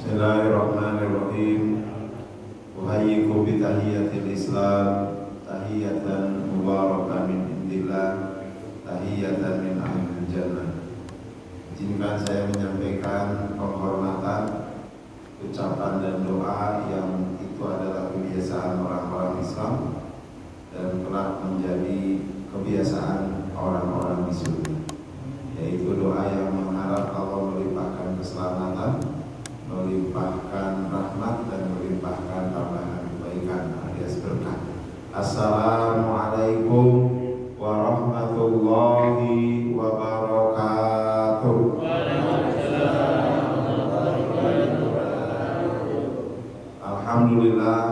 Bismillahirrahmanirrahim. Uhayyikum bitahiyyatil Islam, tahiyatan mubarakatan min indillah, tahiyatan min ahlil jannah. Izinkan saya menyampaikan penghormatan, ucapan dan doa yang itu adalah kebiasaan orang-orang Islam dan kelak menjadi kebiasaan orang-orang di surga, yaitu doa yang mengharap Allah melimpahkan keselamatan, melimpahkan rahmat dan melimpahkan tambahan kebaikan alias berkah. Assalamualaikum warahmatullahi wabarakatuh. Alhamdulillah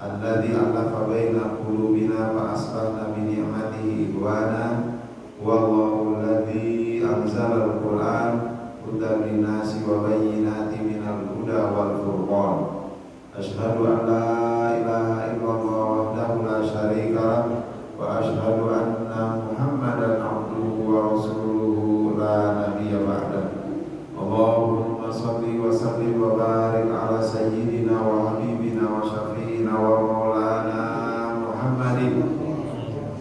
alladzi alafa baina qulubina fa asbahna bi ni'matihi ikhwana wallahu alladzi anzala al-Qur'an hudan linnasi wa bayyinatin minal huda wal furqan. Asyhadu an la ilaha illallah wahdahu la syarika lah wa asyhadu anna Muhammadan abduhu wa rasuluhu la nabiyya ba'dah. Allahumma shalli wa sallim wa barik ala sayyidina wa habibina wa syafi'ina wa maulana Muhammadin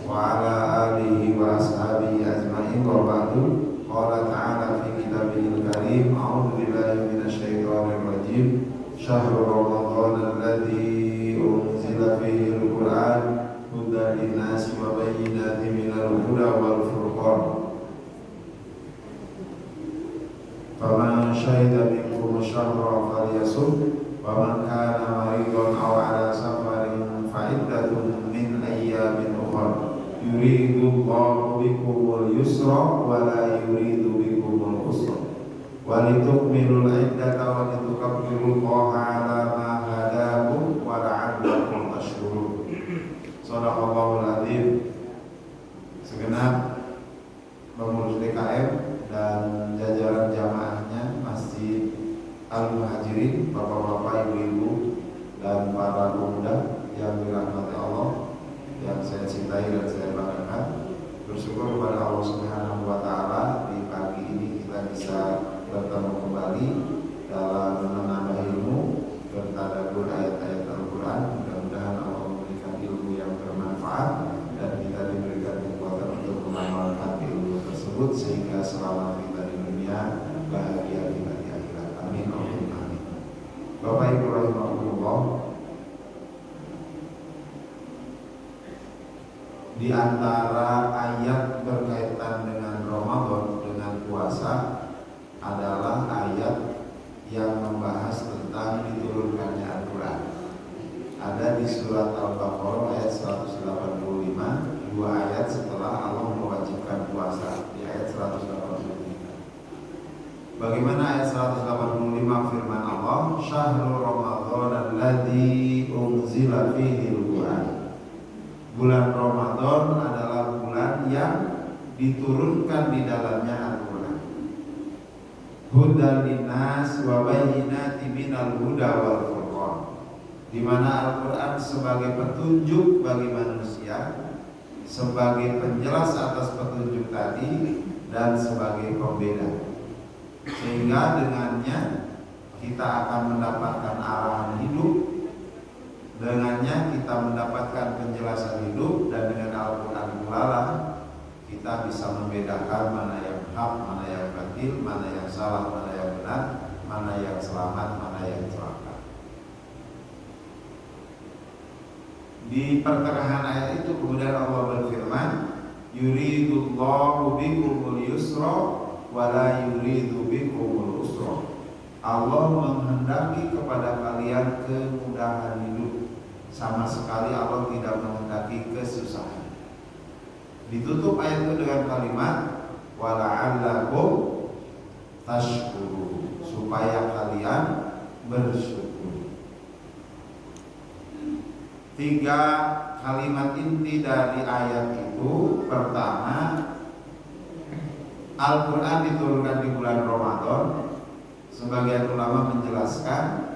wa ala alihi wa ashabihi ajma'in wa ba'du. Qala ta'ala fi kitabihil karim, a'udzu billahi minasyaitonir rajim. Syahrul Ramadan alladzi unzila fihi al-Qur'an hudan linnasi wa bayyinatin minal huda wal furqan. Faman syahida minkum syahra falyasum wa man kana maridan aw ala safarin fa iddatun min ayyamin ukhra. Yuridu Allahu bikumul yusra wa la yuridu bikumul usra wa litukmilul iddata wa litukabbirullaha ala ma hadakum wa la'allakum tashkurun. Shadaqallahul adzim. Segenap pengurus DKM dan jajaran jamaahnya Masjid Al-Muhajirin, bapak-bapak, ibu-ibu dan para pemuda yang dirahmati Allah, yang saya cintai dan saya banggakan, bersyukur kepada Allah Subhanahu wa Ta'ala di pagi ini kita bisa bertemu kembali dalam menambah ilmu, bertadabbur ayat-ayat Al-Quran. Mudah-mudahan Allah memberikan ilmu yang bermanfaat dan kita diberikan kekuatan untuk mengamalkan ilmu tersebut sehingga selama kita di dunia bahagia kita di akhirat. Amin. Amin. Bapak Ibu rahimahullah, di antara ayat berkaitan dengan Ramadan, dengan puasa, adalah ayat yang membahas tentang diturunkannya Al-Quran. Ada di surat Al-Baqarah ayat 185, dua ayat setelah Allah mewajibkan puasa, di ayat 185. Bagaimana ayat 185 firman Allah, Syahrul Ramadan alladzi unzila fihi al-Quran. Bulan Ramadan adalah bulan yang diturunkan di dalamnya Al-Quran. Hudan linnas wa bayyinatin minal huda wal furqan. Di mana Al-Quran sebagai petunjuk bagi manusia, sebagai penjelas atas petunjuk tadi, dan sebagai pembeda. Sehingga dengannya kita akan mendapatkan arahan hidup, dengannya kita mendapatkan penjelasan hidup, dan dengan Al-Quran pula kita bisa membedakan mana yang hak, mana yang batil, mana yang salah, mana yang benar, mana yang selamat, mana yang celaka. Di pertengahan ayat itu kemudian Allah berfirman, yuridullahu bikumul yusra wa la yuridu bikumul usra. Allah menghendaki kepada kalian kemudahan hidup, sama sekali Allah tidak menghendaki kesusahan. Ditutup ayat itu dengan kalimat wala'allakum tashkurun, supaya kalian bersyukur. Tiga kalimat inti dari ayat itu, pertama, Al-Quran diturunkan di bulan Ramadan. Sebagian ulama menjelaskan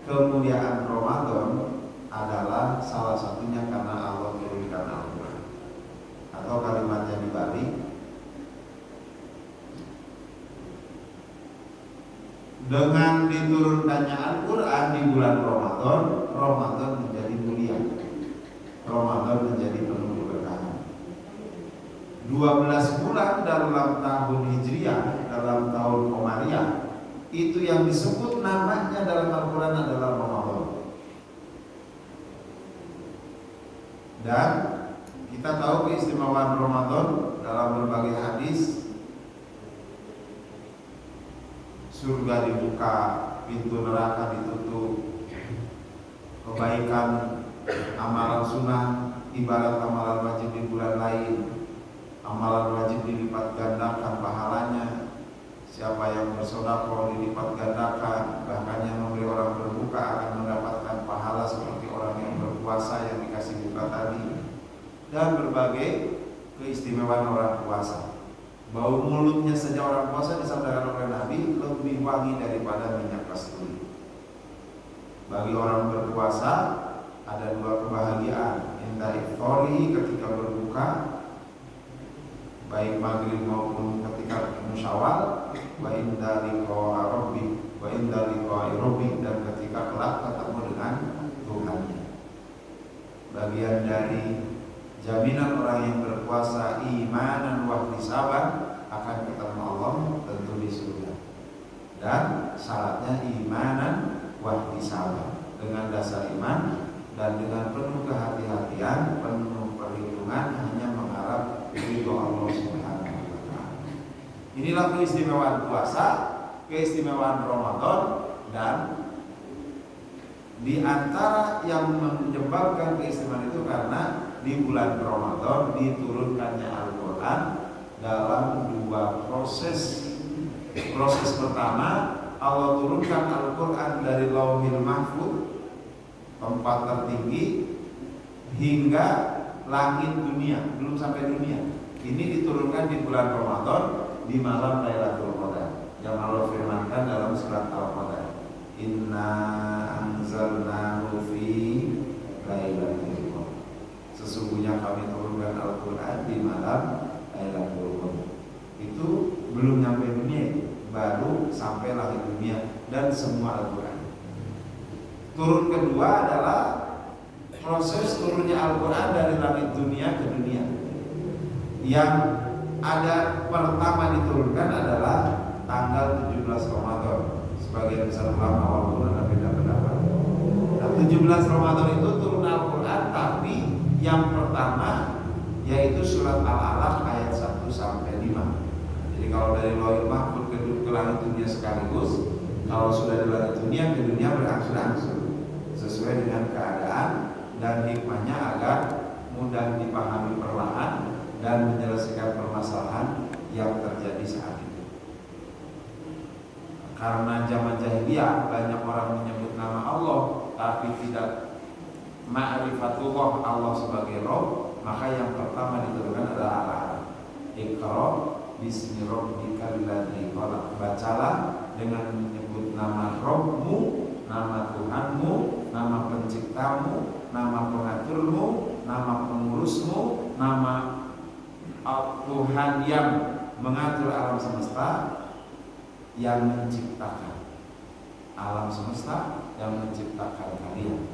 kemuliaan Ramadan adalah salah satunya karena Allah turunkan Al-Quran. Atau kalimatnya dibalik, Dengan diturunkannya Al-Quran di bulan Ramadan, Ramadan menjadi mulia, Ramadan menjadi penuh keberkahan. 12 bulan dalam tahun Hijriah, dalam tahun Komariah, itu yang disebut namanya dalam Al-Quran adalah Ramadan. Dan kita tahu keistimewaan Ramadan dalam berbagai hadis. Surga dibuka, pintu neraka ditutup, kebaikan amalan sunnah ibarat amalan wajib di bulan lain, amalan wajib dilipat gandakan pahalanya. Siapa yang bersedekah dilipat gandakan, bahkan yang memberi orang berbuka akan mendapatkan pahala seperti orang yang berpuasa yang dikasih buka tadi. Dan berbagai keistimewaan orang puasa. Bau mulutnya saja orang puasa disabdakan oleh Nabi lebih wangi daripada minyak kasturi. Bagi orang berpuasa ada dua kebahagiaan, inda ifthari ketika berbuka, baik maghrib maupun ketika musyawal, wa inda liqa'i rabbi, dan ketika kelak ketemu dengan Tuhannya. Bagian dari jaminan orang yang berpuasa imanan wa ihtisaban akan ketemu Allah tentu di surga. Dan syaratnya imanan wa ihtisaban, dengan dasar iman dan dengan penuh kehati-hatian, penuh perhitungan, hanya mengharap ridho Allah Subhanahu wa taala. Inilah keistimewaan puasa, keistimewaan Ramadan. Dan di antara yang menyebabkan keistimewaan itu karena di bulan Ramadan diturunkannya Al-Quran dalam dua proses. Proses pertama, Allah turunkan Al-Quran dari Lauhil Mahfuz, tempat tertinggi, hingga langit dunia, belum sampai dunia. Ini diturunkan di bulan Ramadan di malam Lailatul Qadar, yang Allah firmankan dalam surat Al-Qadar, Inna anzalnahu fi Lailatul Qadar. Sesungguhnya kami turunkan Al-Quran di malam Lailatul Qadar. Itu belum sampai dunia, baru sampai langit dunia dan semua Al-Quran. Turun kedua adalah proses turunnya Al-Quran dari langit dunia ke dunia. Yang ada pertama diturunkan adalah tanggal 17 Ramadan. Sebagian besar ulama walaupun ada beda pendapat. Nah, 17 Ramadan itu turun Al-Quran, tapi yang pertama yaitu surat Al-Alaq ayat 1 sampai 5. Jadi kalau dari Lauhul Mahfuz ke langit dunia sekaligus, kalau sudah di langit dunia ke dunia berangsur-angsur sesuai dengan keadaan dan hikmahnya agar mudah dipahami perlahan dan menyelesaikan permasalahan yang terjadi saat itu. Karena zaman jahiliyah banyak orang menyebut nama Allah tapi tidak ma'rifatullah Allah sebagai Rabb, maka yang pertama diturunkan adalah Al-Alaq. Iqra bismi rabbikal ladzi khalaq. Bacalah dengan menyebut nama Rabbmu, nama Tuhanmu, nama penciptamu, nama pengaturmu, nama pengurusmu, nama Tuhan yang mengatur alam semesta, yang menciptakan alam semesta, yang menciptakan kalian.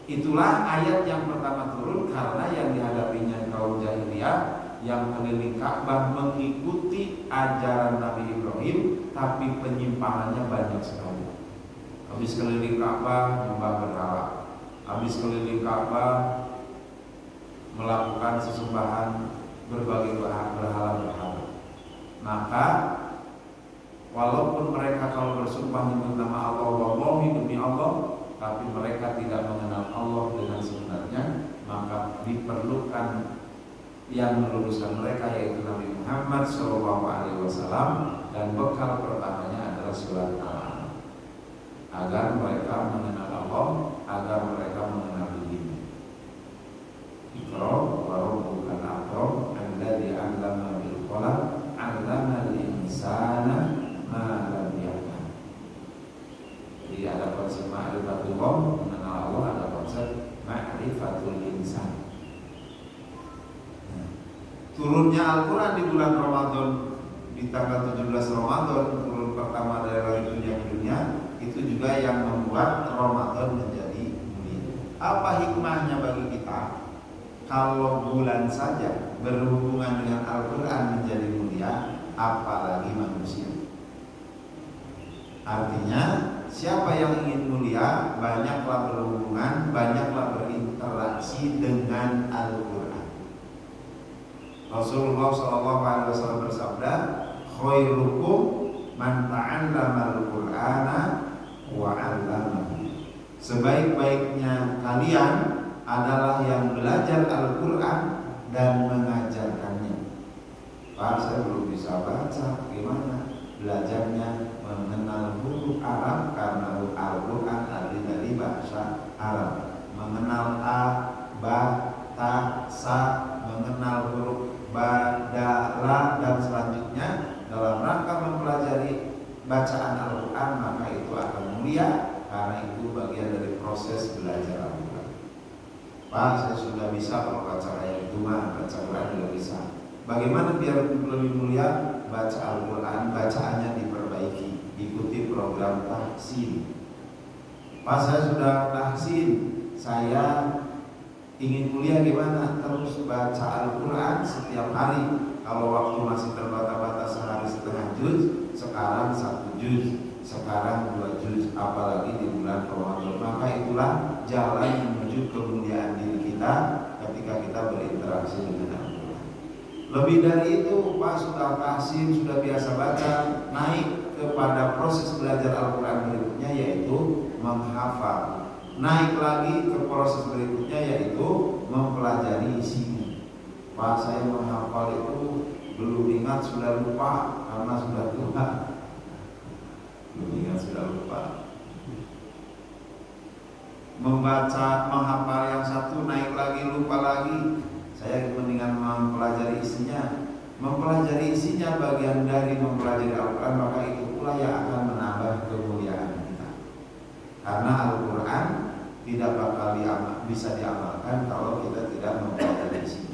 Itulah ayat yang pertama turun karena yang dihadapinya kaum jahiliyah yang keliling Ka'bah mengikuti ajaran Nabi Ibrahim, tapi penyimpangannya banyak sekali. Habis keliling Ka'bah menyembah berhala, habis keliling Ka'bah melakukan sesembahan berbagai berhala-berhala. Maka walaupun mereka kalau bersumpah menyebut nama Allah, wallahi demi Allah, tapi mereka tidak mengenal Allah dengan sebenarnya, maka diperlukan yang meluruskan mereka yaitu Nabi Muhammad SAW, dan bekal pertamanya adalah surat Al-Alaq agar mereka mengenal Allah, agar mereka mengenal dirinya. Iqra wa rabbukal akram alladzi 'allama bil qalam 'allamal insana ma lam ya'lam. Jadi ada konsep ma'rifatullah, mengenal Allah, ada konsep ma'rifatul insan. Turunnya Al-Quran di bulan Ramadan di tanggal 17 Ramadan, turun pertama dari langit dunia ke dunia membuat Ramadan menjadi mulia. Apa hikmahnya bagi kita? Kalau bulan saja berhubungan dengan Al-Quran menjadi mulia, apalagi manusia. Artinya siapa yang ingin mulia, banyaklah berhubungan, banyaklah berinteraksi dengan Al-Quran. Rasulullah SAW bersabda, khairukum man ta'allama al-Qur'ana wa 'allamahu. Sebaik-baiknya kalian adalah yang belajar Al-Quran dan mengajarkannya. Pak, saya belum bisa baca, gimana? Belajarnya mengenal huruf Arab karena Al-Quran dari bahasa Arab. Mengenal a, ba, ta, sa, mengenal huruf ba, da, la dan selanjutnya dalam rangka mempelajari bacaan Al-Quran, maka itu akan mulia karena itu bagian dari proses belajar Al-Quran. Pak, saya sudah bisa kalau baca ayat itu mah, baca Quran juga bisa. Bagaimana biar lebih mulia? Baca Al-Quran, bacaannya diperbaiki, ikuti program tahsin. Pak, saya sudah tahsin, saya ingin mulia gimana? Terus baca Al-Quran setiap hari. Kalau waktu masih terbata-bata sehari setengah juz, sekarang 1 juz, sekarang 2 juz, apalagi di bulan Ramadan. Maka itulah jalan menuju kemuliaan diri kita ketika kita berinteraksi dengan Al-Quran. Lebih dari itu, Pak, sudah tahsin, sudah biasa baca, naik kepada proses belajar Al-Quran berikutnya yaitu menghafal. Naik lagi ke proses berikutnya yaitu mempelajari isinya. Pak, saya menghafal itu belum ingat sudah lupa karena sudah tua. Belum ingat sudah lupa. Membaca, menghafal yang satu, naik lagi, lupa lagi. Saya mendingan mempelajari isinya. Mempelajari isinya bagian dari mempelajari Al-Quran, maka itu pula yang akan menambah kemuliaan kita. Karena Al-Quran tidak bakal bisa diamalkan kalau kita tidak mempelajari isinya.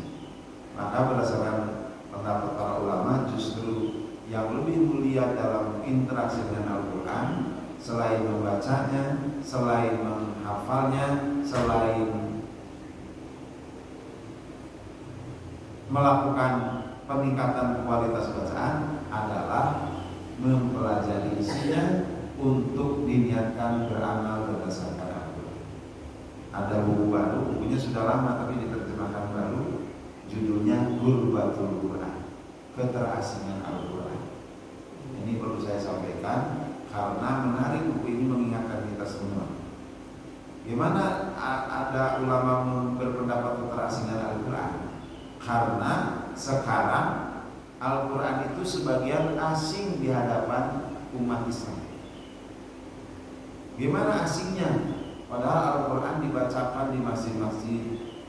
Maka berdasarkan pendapat para ulama, justru yang lebih mulia dalam interaksi dengan Al-Quran selain membacanya, selain menghafalnya, selain melakukan peningkatan kualitas bacaan adalah mempelajari isinya untuk diniatkan beramal berdasarkan Al-Quran. Ada buku baru, bukunya sudah lama tapi diterjemahkan baru, judulnya Gurbatul Quran, keterasingan Al-Quran. Ini perlu saya sampaikan karena menarik buku ini mengingatkan kita semua. Gimana ada ulama berpendapat keterasingan Al-Quran? Karena sekarang Al-Quran itu sebagian asing di hadapan umat Islam. Gimana asingnya? Padahal Al-Quran dibacakan di masjid-masjid,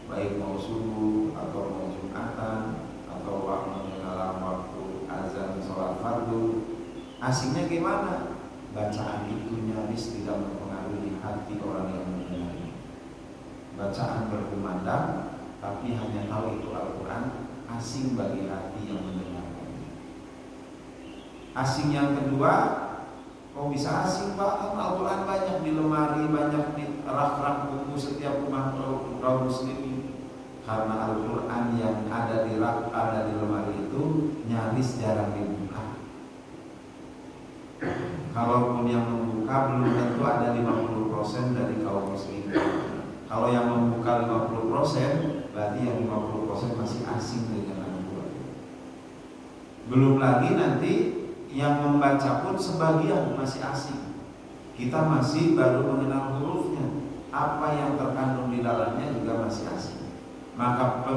baik mau subuh atau mau Jumatan atau menjelang waktu azan sholat fardu. Asingnya gimana? Bacaan itu nyaris tidak mempengaruhi hati orang yang mendengarnya. Bacaan berkumandang, tapi hanya tahu itu Al-Quran, asing bagi hati yang mendengarkannya. Asing yang kedua, kok bisa asing Pak? Kan Al-Quran banyak di lemari, banyak di rak-rak buku setiap rumah kaum muslimin. Karena Al-Quran yang ada di rak, ada di lemari itu nyaris jarang dibuka. Kalaupun yang membuka belum tentu ada 50% dari kaum muslimin. Kalau yang membuka 50%, berarti yang 50% masih asing dengan Al-Quran. Belum lagi nanti yang membaca pun sebagian masih asing. Kita masih baru mengenal hurufnya. Apa yang terkandung di dalamnya juga masih asing. Maka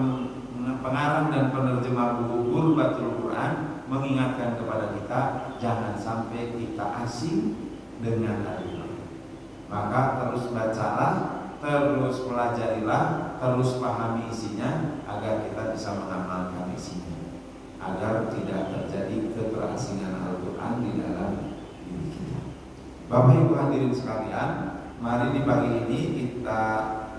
pengarang dan penerjemah buku Gurbatul Quran mengingatkan kepada kita jangan sampai kita asing dengan Al-Quran. Maka terus bacalah, terus pelajarilah, terus pahami isinya agar kita bisa mengamalkan isinya, agar tidak terjadi keterasingan Al-Quran di dalam diri kita. Bapak Ibu hadirin sekalian, mari di pagi ini kita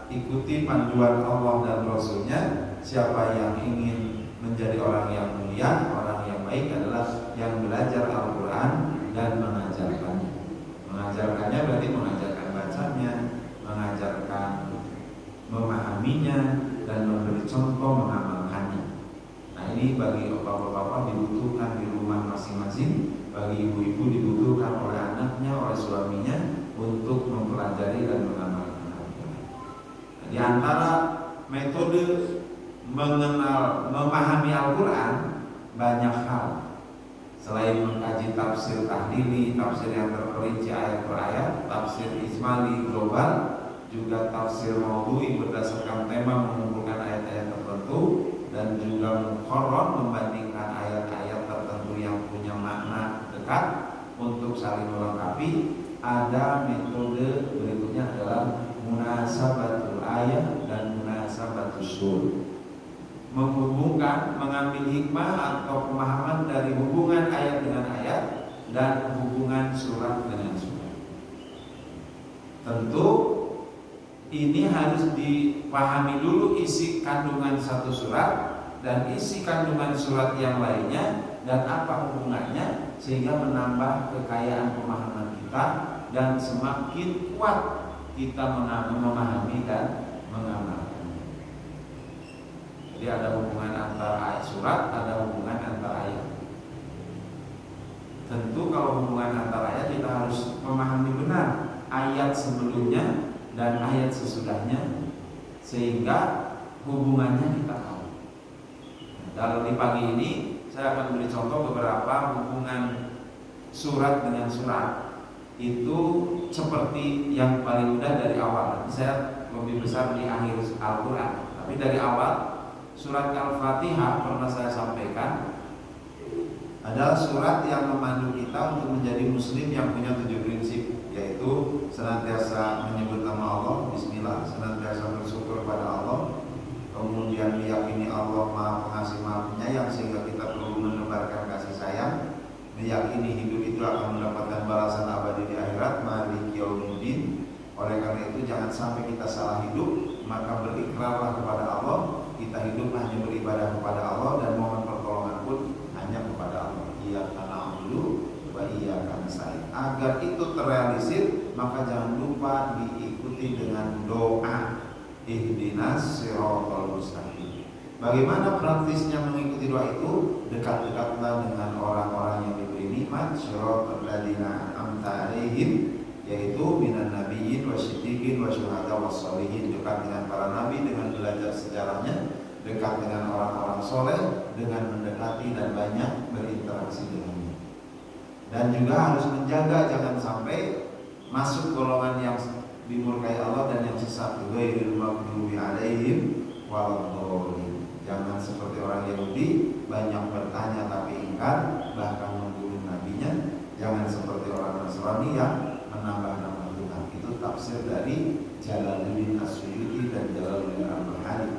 ikuti panduan Allah dan Rasulnya. Siapa yang ingin menjadi orang yang mulia, orang yang baik adalah yang belajar Al-Quran dan mengajarkannya. Mengajarkannya berarti mengajarkan baca ibu-ibu dibutuhkan oleh anaknya, oleh suaminya untuk mempelajari dan mengamalkan Al-Quran. Di antara metode memahami Al-Quran banyak hal. Selain mengkaji tafsir tahlili, tafsir yang terperinci ayat per ayat, tafsir ijmali global, juga tafsir maudhu'i berdasarkan tema mengumpulkan ayat-ayat tertentu, dan juga muqarrar membandingkan ayat-ayat tertentu yang punya makna dekat untuk saling melengkapi. Ada metode berikutnya adalah munasabatul ayat dan munasabatus sur. Menghubungkan, mengambil hikmah atau pemahaman dari hubungan ayat dengan ayat dan hubungan surat dengan surat. Tentu ini harus dipahami dulu isi kandungan satu surat dan isi kandungan surat yang lainnya dan apa hubungannya, sehingga menambah kekayaan pemahaman kita dan semakin kuat kita memahami dan mengamalkan. Jadi ada hubungan antara ayat surat, ada hubungan antara ayat. Tentu kalau hubungan antara ayat kita harus memahami benar ayat sebelumnya dan ayat sesudahnya, sehingga hubungannya kita tahu. Dalam di pagi ini saya akan beri contoh beberapa hubungan surat dengan surat. Itu seperti yang paling mudah dari awal. Saya lebih besar di akhir Al-Quran, tapi dari awal surat Al-Fatihah pernah saya sampaikan adalah surat yang memandu kita untuk menjadi muslim yang punya 7 prinsip, yaitu senantiasa menyebut nama Allah, bismillah, senantiasa bersyukur kepada Allah, kemudian meyakini Allah Maha Pengasih Maha Penyayang sehingga kita perlu menebarkan kasih sayang, meyakini hidup itu akan mendapatkan balasan abadi di akhirat, maliki yaumiddin. Oleh karena itu jangan sampai kita salah hidup, maka berikrarlah kepada Allah, kita hidup hanya beribadah kepada Allah dan mohon pertolongan pun hanya kepada Allah. Iyyaka na'budu wa iyyaka nasta'in. Agar itu terrealisir, maka jangan lupa diikuti dengan doa ihdinas siratal mustaqim. Bagaimana praktisnya mengikuti doa itu? Dekat-dekatlah dengan orang-orang yang diberi nikmat, siratal ladzina an'amta 'alaihim, yaitu minan nabiyyin wasiddiqin wasyuhada wassalihin. Dekat dengan para nabi dengan belajar sejarahnya, dekat dengan orang-orang soleh dengan mendekati dan banyak berinteraksi dengannya. Dan juga harus menjaga jangan sampai masuk golongan yang dimurkai Allah dan yang sesat, ghairil maghdubi 'alaihim waladhdallin. Jangan seperti orang Yahudi, banyak bertanya tapi ingkar, bahkan membunuh nabinya. Jangan seperti orang Nasrani yang menambah nama Tuhan. Itu tafsir dari Jalaluddin As-Suyuti dan Jalaluddin Al-Bahari.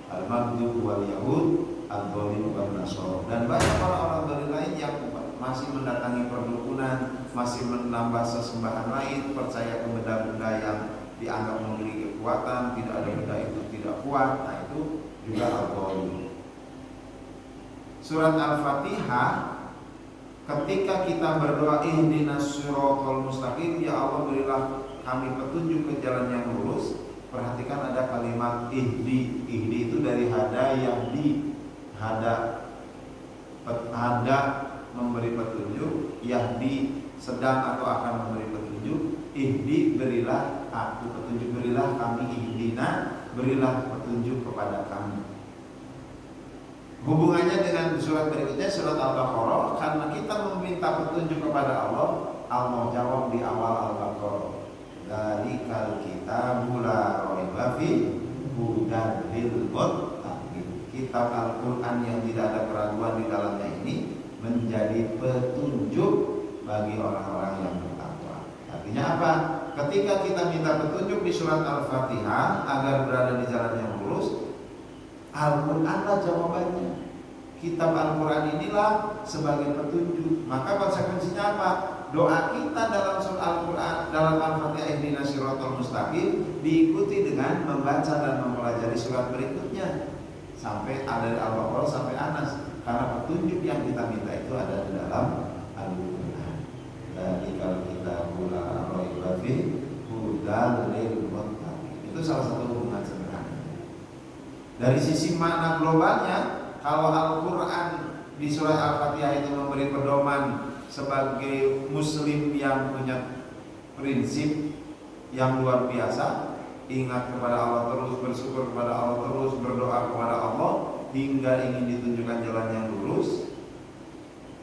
Al-Maghdub wal Yahud, Al-Dhalim wal Nasr. Dan banyak orang-orang dari lain yang masih mendatangi perdukunan, masih menambah sesembahan lain, percaya ke benda-benda yang dianggap memiliki kekuatan, tidak ada benda itu tidak kuat. Nah itu juga Al-Dhalim. Surat Al-Fatihah, ketika kita berdoa ihdinas siratal mustaqim, ya Allah berilah kami petunjuk ke jalan yang lurus. Perhatikan ada kalimat ihdi. Ihdi itu dari hada yahdi. Hada memberi petunjuk, yahdi sedang atau akan memberi petunjuk. Ihdi berilah aku petunjuk, berilah kami ihdina, berilah petunjuk kepada kami. Hubungannya dengan surat berikutnya, surat Al-Baqarah, karena kita meminta petunjuk kepada Allah, Allah jawab di awal Al-Baqarah, dzalikal kitabu la raiba fihi hudan lil muttaqin. Kitab Al-Quran yang tidak ada keraguan di dalamnya ini menjadi petunjuk bagi orang-orang yang bertakwa. Artinya apa? Ketika kita minta petunjuk di surat Al-Fatihah agar berada di jalan yang lurus, Al-Quranlah jawabannya. Kitab Al-Quran inilah sebagai petunjuk. Maka konsekuensinya apa? Doa kita dalam surat Al-Quran, dalam Al-Fatihah ihdinas siratal mustaqim, diikuti dengan membaca dan mempelajari surat berikutnya sampai ada dari Al-Baqarah sampai Anas. Karena petunjuk yang kita minta itu ada di dalam Al-Quran. Dzalikal kitabu la raiba fihi hudan lil muttaqin. Itu salah satu hubungan sederhana. Dari sisi makna globalnya, kalau Al-Quran di surat Al-Fatihah itu memberi pedoman sebagai muslim yang punya prinsip yang luar biasa, ingat kepada Allah terus, bersyukur kepada Allah terus, berdoa kepada Allah hingga ingin ditunjukkan jalan yang lurus,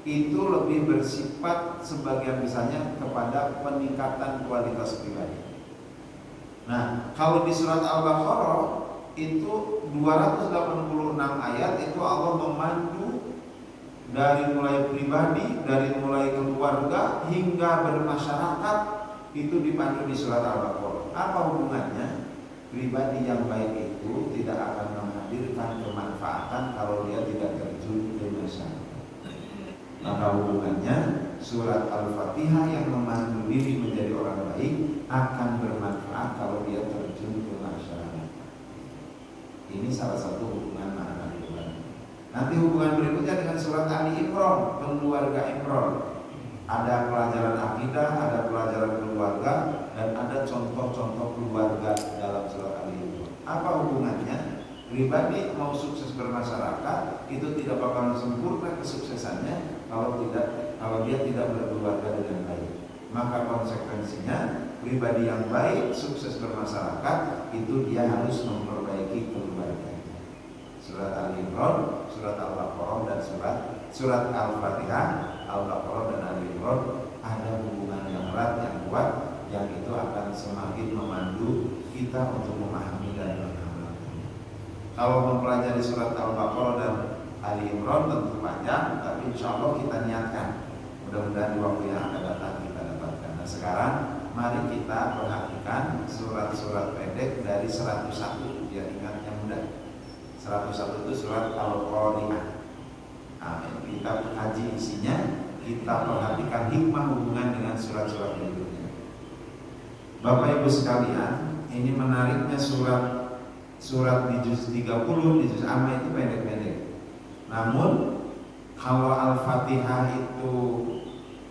itu lebih bersifat sebagian besarnya kepada peningkatan kualitas pribadi. Nah, kalau di surat Al-Baqarah itu 286 ayat itu Allah memandu dari mulai pribadi, dari mulai keluarga hingga bermasyarakat, itu dipandu di surat Al-Baqarah. Apa hubungannya? Pribadi yang baik itu tidak akan menghadirkan kemanfaatan kalau dia tidak terjun ke masyarakat. Maka hubungannya surat Al-Fatihah yang memandu diri menjadi orang baik akan bermanfaat kalau dia terjun ke masyarakat. Ini salah satu hubungan makna hubungan. Nanti hubungan berikutnya dengan surat Ali Imran, keluarga Imran. Ada pelajaran akidah, ada pelajaran keluarga, dan ada contoh-contoh keluarga dalam surat Ali Imran. Apa hubungannya? Pribadi mau sukses bermasyarakat itu tidak bakal sempurna kesuksesannya kalau dia tidak berkeluarga dengan baik. Maka konsekuensinya pribadi yang baik sukses bermasyarakat itu dia harus memperbaiki keluarganya. Surat Al-Imran, surat Al-Baqarah dan surat Al-Fatihah, Al-Baqarah dan Al-Imran ada hubungan yang erat, yang kuat, yang itu akan semakin memandu kita untuk memahami dan mengamalkan. Kalau mempelajari surat Al-Baqarah dan Al-Imran tentu panjang, tapi insya Allah kita niatkan. Mudah-mudahan di waktu yang akan datang kita dapatkan. Nah sekarang mari kita perhatikan surat-surat pendek dari 101, biar ingatnya mudah. 101 itu surat Al-Qari'ah. Kita kaji isinya, kita perhatikan hikmah hubungan dengan surat-surat berikutnya. Bapak Ibu sekalian, ini menariknya surat di juz 30, di juz Amma itu pendek-pendek. Namun kalau Al-Fatihah itu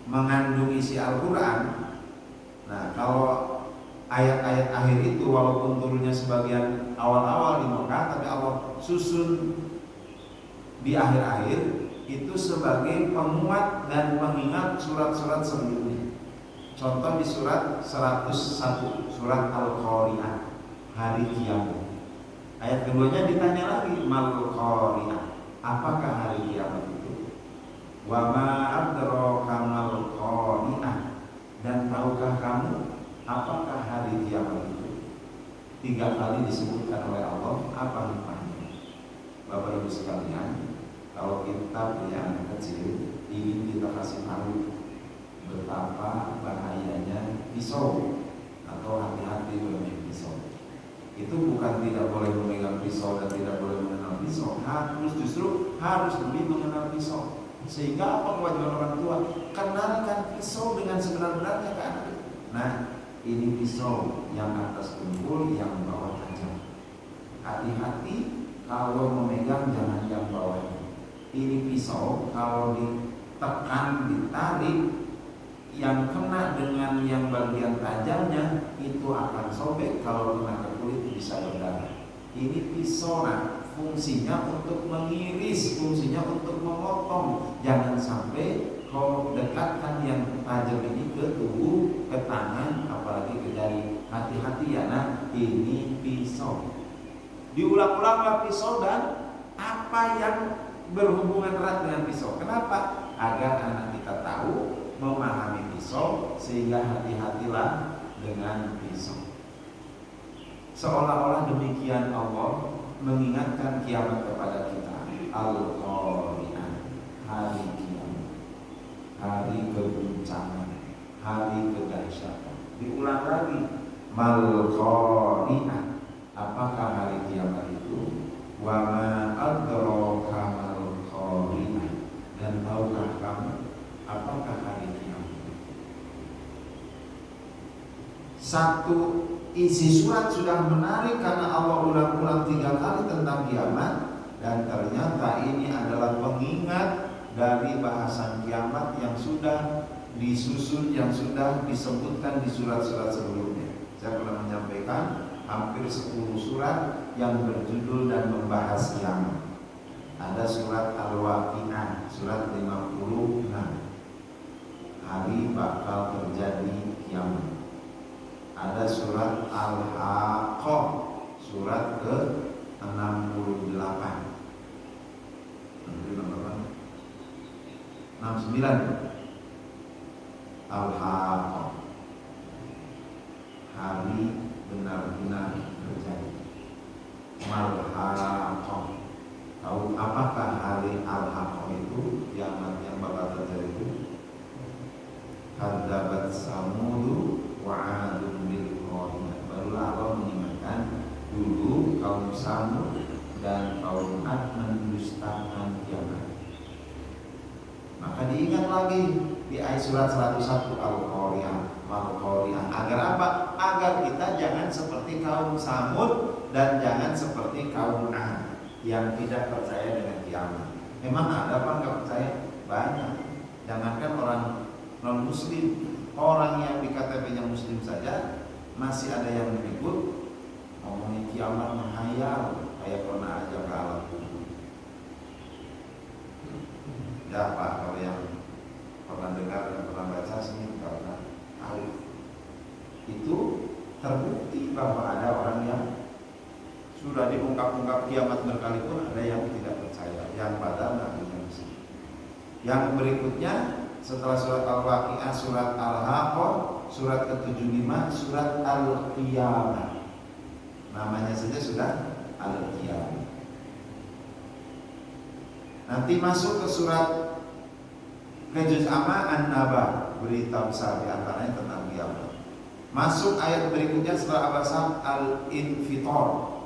mengandung isi Al-Quran, nah kalau ayat-ayat akhir itu walaupun turunnya sebagian awal-awal di Mekah, tapi Allah susun di akhir-akhir itu sebagai penguat dan pengingat surat-surat sebelumnya. Contoh di surat 101, surat Al-Qari'ah, hari kiamat. Ayat keduanya ditanya lagi, mal qari'ah, apakah hari kiamat itu? Wa ma adraka mal qari'ah, dan tahukah kamu apakah hari kiamat itu? 3 kali disebutkan oleh Allah. Apa hikmahnya? Bapak Ibu sekalian, kalau kita punya anak kecil, ingin kita kasih tahu betapa bahayanya pisau atau hati-hati bermain pisau. Itu bukan tidak boleh memegang pisau dan tidak boleh mengenal pisau, justru harus lebih mengenal pisau. Sehingga apa kewajiban orang tua? Kenalkan pisau dengan sebenar-benarnya ke anak. Nah, ini pisau yang atas tumpul, yang bawah tajam. Hati-hati kalau memegang, jangan yang bawahnya. Ini pisau kalau ditekan, ditarik, yang kena dengan yang bagian tajamnya itu akan sobek, kalau kena ke kulit bisa berdarah. Ini pisau, fungsinya untuk mengiris, fungsinya untuk memotong. Jangan sampai kau dekatkan yang tajam ini ke tubuh, ke tangan, apalagi ke jari. Hati-hati ya ini pisau. Diulang-ulanglah pisau dan apa yang berhubungan erat dengan pisau. Kenapa? Agar anak kita tahu, memahami pisau, sehingga hati-hatilah dengan pisau. Seolah-olah demikian Allah mengingatkan kiamat kepada kita. Al-Qari'ah, hari kiamat, hari keguncangan, hari kedahsyatan. Diulang lagi, Mal-Qari'ah, apakah hari kiamat itu? Wa ma adraka mal-Qari'ah, dan tahukah kamu apakah hari kiamat? Satu isi surat sudah menarik karena Allah ulang-ulang 3 kali tentang kiamat, dan ternyata ini adalah pengingat dari bahasan kiamat yang sudah disusun, yang sudah disebutkan di surat-surat sebelumnya. Saya pernah menyampaikan hampir 10 surat yang berjudul dan membahas kiamat. Ada surat Al-Waqi'ah, surat 56. hari bakal terjadi kiamat. Ada surat Al-Haqqah, surat ke-68. 69. Al-Haqqah, hari benar-benar terjadi. Mal-Haqqah. Tahu apakah hari Al-Haqqah itu? Kiamat yang bakal terjadi itu. Kadzabat Samudu wa 'adun bil qari'ah. Barulah Allah mengingatkan dulu kaum Samud dan kaum 'Ad mendustakan kiamat. Maka diingat lagi di ayat surat 101 Al-Qari'ah, Al-Qari'ah. Agar apa? Agar kita jangan seperti kaum Samud dan jangan seperti kaum 'Ad yang tidak percaya dengan kiamat. Memang ada apa nggak percaya? Banyak. Jangankan orang non muslim, orang yang di KTP-nya muslim saja masih ada yang ribut ngomongin kiamat menghayal, kayak pernah aja ke alam kubur. Ya Pak, kalau yang pernah dengar dan pernah baca sih karena tahu itu terbukti bahwa ada orang yang sudah diungkap-ungkap kiamat berkali pun ada yang tidak percaya, yang padahal nggak punya muslim. Yang berikutnya setelah surat Al-Waqi'ah, surat Al-Haqqah, surat ke-75, surat Al-Qiyamah. Namanya saja sudah Al-Qiyamah. Nanti masuk ke surat ke juz amma An-Naba, berita besar di antaranya tentang kiamat. Masuk ayat berikutnya setelah Abasa Al-Infitor,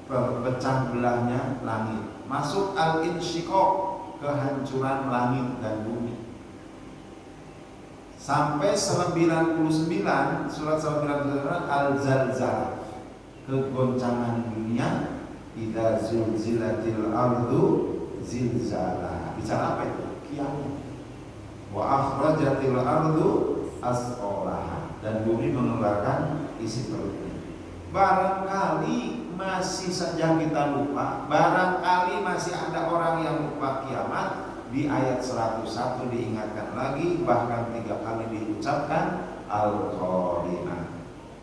pecah belahnya langit. Masuk Al-Insyiqaq, kehancuran langit dan bumi. Sampai 99, surat 99 Al-Zalzalah, kegoncangan dunia. Idza zulzilatil ardu zilzalaha. Bicara apa itu? Kiamat. Wa akhrajatil ardu asqalaha, dan bumi mengeluarkan isi perutnya. Barangkali masih saja kita lupa, barangkali masih ada orang yang lupa kiamat. Di ayat 101 diingatkan lagi, bahkan 3 kali diucapkan Al-Qari'ah,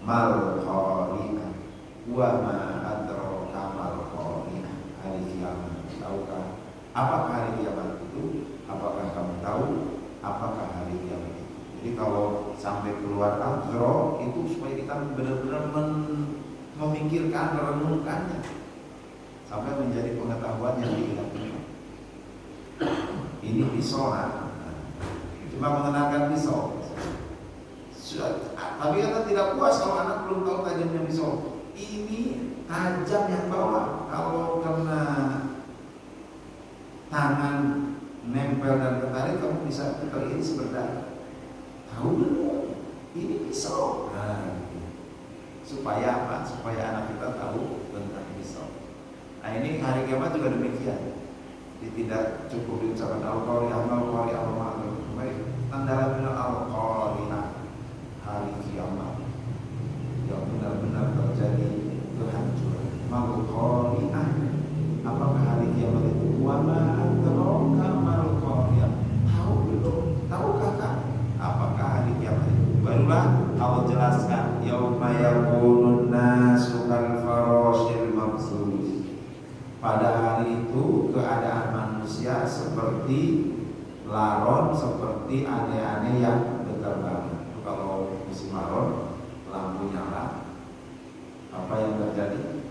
Mal-Qari'ah, wa ma adraka mal-Qari'ah, hari kiamat. Tahukah apakah hari kiamat itu? Apakah kamu tahu apakah hari kiamat itu? Jadi kalau sampai keluar adro itu supaya kita benar-benar memikirkan, merenungkannya sampai menjadi pengetahuan yang kita punya. Ini pisau, cuma mengenalkan pisau. Tapi kita tidak puas kalau anak belum tahu tajamnya pisau. Ini tajam yang bawah. Kalau kena tangan nempel dan ketarik, kamu bisa kali ini seberdarah. Tahu belum? Ini pisau. Supaya apa? Supaya anak kita tahu tentang pisau. Nah, ini hari kiamat juga demikian. Tidak cukup diucapkan Al-Qari'ah, Al-Qari'ah, Al-Qari'ah. Baik, tanda benar Al-Qari'ah, hari kiamat yang benar-benar terjadi kehancuran. Al-Qari'ah, apakah hari kiamat itu? Wa ma adraka mal-Qari'ah. Tahu belum? Tahukah kamu apakah hari kiamat itu? Barulah Allah jelaskan, yauma yakunun nasu kal farashil mabsus. Pada hari itu keadaan manusia seperti laron, seperti aneh-aneh yang berterbangan. Kalau musim laron, lampu nyala, apa yang terjadi?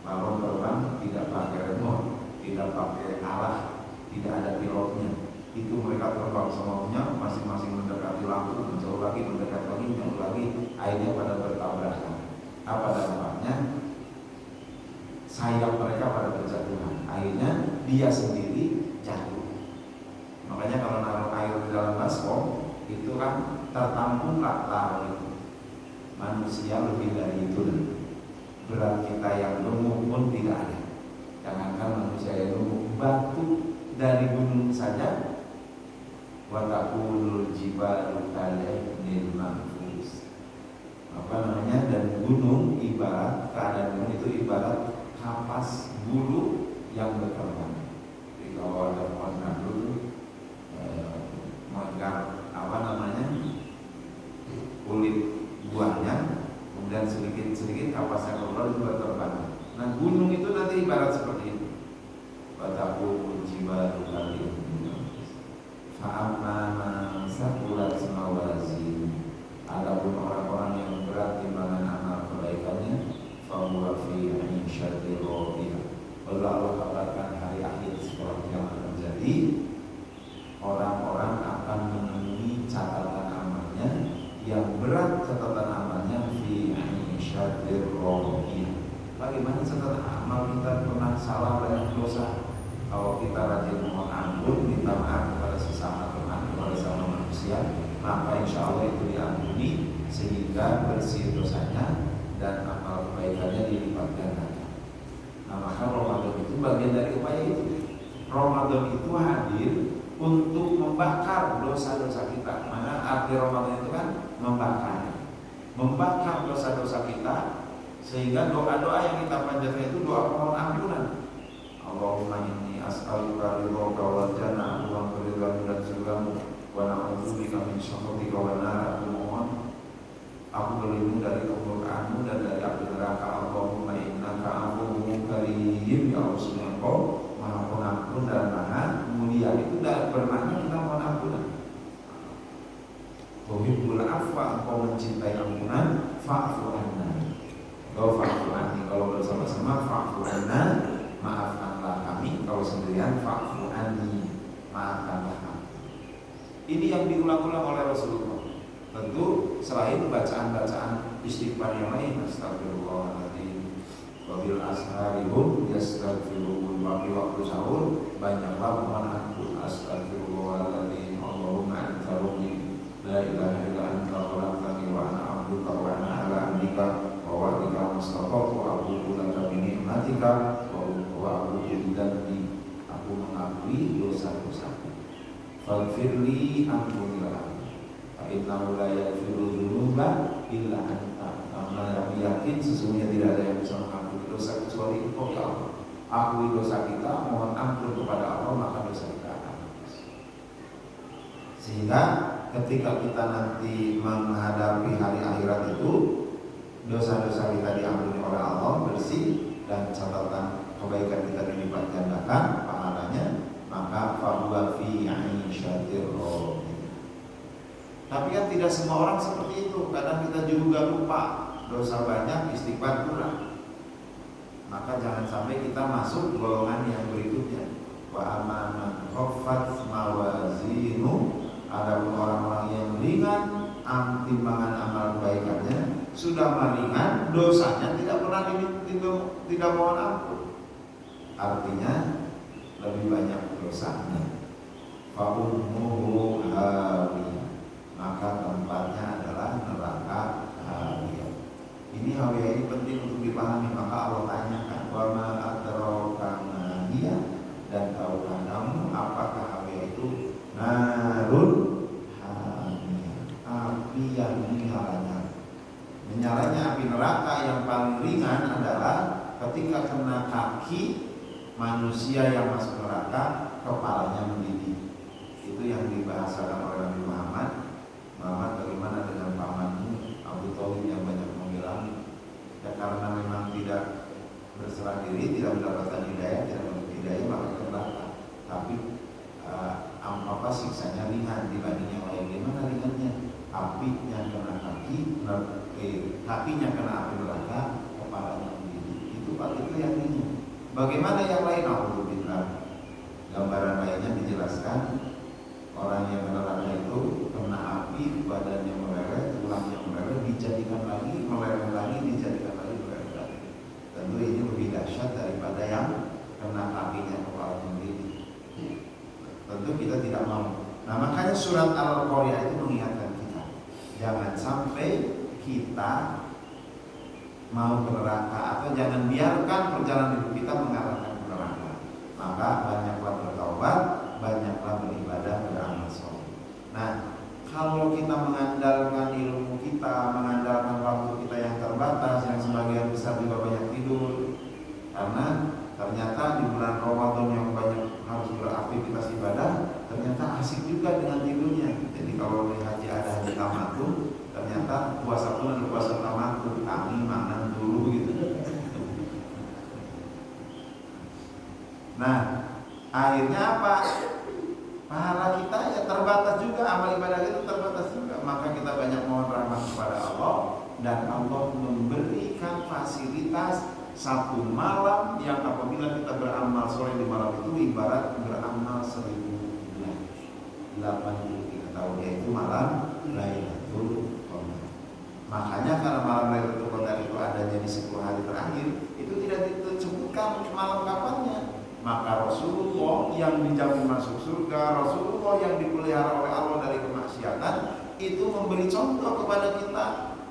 Laron terbang tidak pakai remote, tidak pakai arah, tidak ada pilotnya. Itu mereka terbang semuanya, masing-masing mendekati lampu, menjauh lagi, mendekat lagi, menjauh lagi, akhirnya pada bertabrakan. Apa dampaknya? Sayap mereka pada berjatuhan. Akhirnya dia sendiri jatuh. Makanya kalau naruh air di dalam baskom, itu kan tertampunglah laron itu. Manusia lebih dari itu. Berat kita yang lumpuh pun tidak ada. Jangankan manusia yang lumpuh, batu dari gunung saja. Wa taqulul jibalu kal-'ihnil manfus. Apa namanya? Dan gunung ibarat, keadaan gunung itu ibarat kapas bulu yang berterbang. Jadi kalau ada pohon dulu menggar kemudian sedikit kapasnya keluar itu berterbangan. Nah gunung itu nanti ibarat seperti itu. Wataku jibalu kali fa'amma man saqulat mawazin. Adapun orang-orang yang berat timbangan amal kebaikannya, fahuwa fi 'ishatin radiyah. Lalu Allah kabarkan hari akhir seperti yang akan terjadi. Orang-orang akan menemui catatan amalnya yang berat, catatan amalnya fi 'ishatin radiyah. Bagaimana catatan amal kita? Pernah salah, banyak dosa. Kalau kita rajin mohon ampun, minta maaf kepada sesama teman, kepada sesama manusia, maka insya Allah itu diampuni sehingga bersih dosanya dan amal kebaikannya dilipat gandakan. Nah maka Ramadan itu bagian dari upaya itu. Ramadan itu hadir untuk membakar dosa-dosa kita. Mana arti Ramadan itu kan membakar dosa-dosa kita, sehingga doa-doa yang kita panjatkan itu doa mohon ampunan. Allahumma inni as'aluka ridhoka wal jannah wa ridhoka dan surgamu wa na'udzubika min syakhatika wan nar. Aku berlindung dari kemurkaanmu dan dari api neraka. Allahumma innaka afuwwun karim. Ya Allah, Subhanahu Engkau Maha Pengampun dan Maha Mulia. Itu tidak bermakna kita mohon ampunan. Tuhibbul afwa, Engkau mencintai ampunan, fa'fu anna. Engkau fa'fu anni, kalau bersama-sama fa'fu anna, maafkanlah kami. Kalau sendirian fa'fu anni, maafkanlah kami. Ini yang diulang-ulang oleh Rasulullah. Tentu selain bacaan-bacaan istighfar yang lain, astagfirullahaladzim, wabil asharihum yastaghfirun, waktu sahur banyaklah mohon ampun, astagfirullahaladzim, Allahumma anta rabbi la ilaha illa anta khalaqtani wa ana abduka wa ana ala amrika wa wa'dika mastaqatu wa abudu laka bi ni'matika wa abudu bidzanbi. Aku mengakui dosa-dosaku. Faghfirli, ampunilah. Innahu la yaghfiru dzunuba illa anta. Karena kami yakin sesungguhnya tidak ada yang bisa mengampuni dosa kecuali Engkau ya Allah. Akui dosa kita, mohon ampun kepada Allah, maka dosa kita akan hapus. Sehingga ketika kita nanti menghadapi hari akhirat itu, dosa-dosa kita diampuni oleh Allah, bersih, dan catatan kebaikan kita dilipat gandakan pahalanya, maka fahuwa fi 'ishatir radiyah. Tapi kan tidak semua orang seperti itu. Kadang kita juga lupa, dosa banyak, istighfar kurang. Maka jangan sampai kita masuk golongan yang berikutnya. Wa amman khaffat mawazinu. Ada orang-orang yang ringan timbangan amal kebaikannya, sudah meringan, dosanya tidak pernah tidak mohon ampun. Artinya lebih banyak dosanya. Fa ummuhu hawiyah, maka tempatnya adalah neraka hawiyah. Ini hawiyah ini penting untuk dipahami. Maka Allah tanyakan, wa ma adraka ma hiya, dan tahukah kamu apakah hawiyah itu? Narun hamiyah, api yang menyalanya api neraka yang paling ringan adalah ketika kena kaki manusia yang masuk neraka, kepalanya mendidih. Itu yang dibahasakan oleh Nabi Muhammad, bagaimana dengan pamanmu Abu Thalib yang banyak menghilang, ya karena memang tidak berserah diri, tidak mendapatkan hidayah, tidak mendapat hidayah, maka neraka. Tapi apa siksanya ringan dibanding yang lain. Gimana ringannya? Apinya kena kaki, kakinya kena api neraka, kepalanya mendidih. Itu yang ringan. Bagaimana yang lain? Alhamdulillah. Gambaran lainnya dijelaskan. Orang yang kena neraka itu kena api, badannya meleleh, tulangnya meleleh, dijadikan lagi, meleleh lagi, dijadikan lagi, meleleh lagi. Tentu ini lebih dahsyat daripada yang kena kakinya kepala sendiri. Tentu kita tidak mau. Nah makanya surat Al-Qari'ah itu mengingatkan kita, jangan sampai kita mau ke neraka, atau jangan biarkan perjalanan hidup kita mengarahkan ke neraka. Maka banyaklah bertaubat, banyaklah beribadah, beramal soleh. Nah, kalau kita mengandalkan ilmu kita, mengandalkan waktu kita yang terbatas, yang sebagian besar juga banyak tidur, karena ternyata di bulan Ramadan yang banyak harus beraktivitas ibadah, ternyata asik juga dengan tidurnya. Jadi kalau haji ada haji tamattu, ternyata puasa pun ada puasa tamattu, kami Akhirnya apa? Pahala kita ya terbatas juga, amal ibadah itu terbatas juga. Maka kita banyak mohon rahmat kepada Allah, dan Allah memberikan fasilitas satu malam yang apabila kita beramal sore di malam itu ibarat beramal 1000 bulan, 83 tahun, yaitu malam Lailatul Qadar. Makanya karena malam Lailatul Qadar itu adanya di 10 hari terakhir, itu tidak disebutkan malam kapannya. Maka Rasulullah yang dijamin masuk surga, Rasulullah yang dipelihara oleh Allah dari kemaksiatan, itu memberi contoh kepada kita,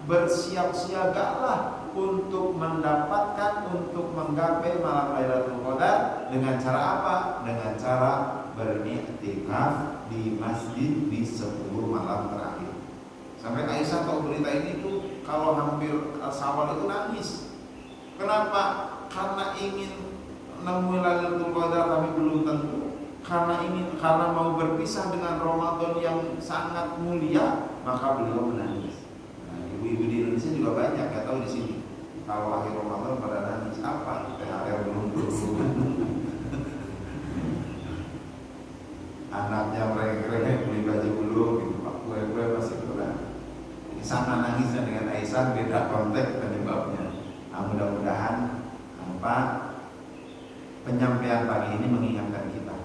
bersiap-siagalah untuk mendapatkan, untuk menggapai malam Lailatul Qadar. Dengan cara apa? Dengan cara beriktikaf di masjid di 10 malam terakhir. Sampai Aisyah tahu berita ini tuh kalau hampir Syawal itu nangis. Kenapa? Karena ingin nemuin Lailatul Qadar tapi belum tentu, karena mau berpisah dengan Ramadan yang sangat mulia, maka beliau menangis. Nah, ibu-ibu di Indonesia juga banyak, ya tahu di sini. Kalau akhir Ramadan pada nangis apa? THR belum turun. Anaknya mereka beli baju belum, gitu. Pak kue masih kurang. Sama nangisnya dengan Aisyah beda konteks penyebabnya. Nah, mudah-mudahan penyampaian pagi ini mengingatkan kita.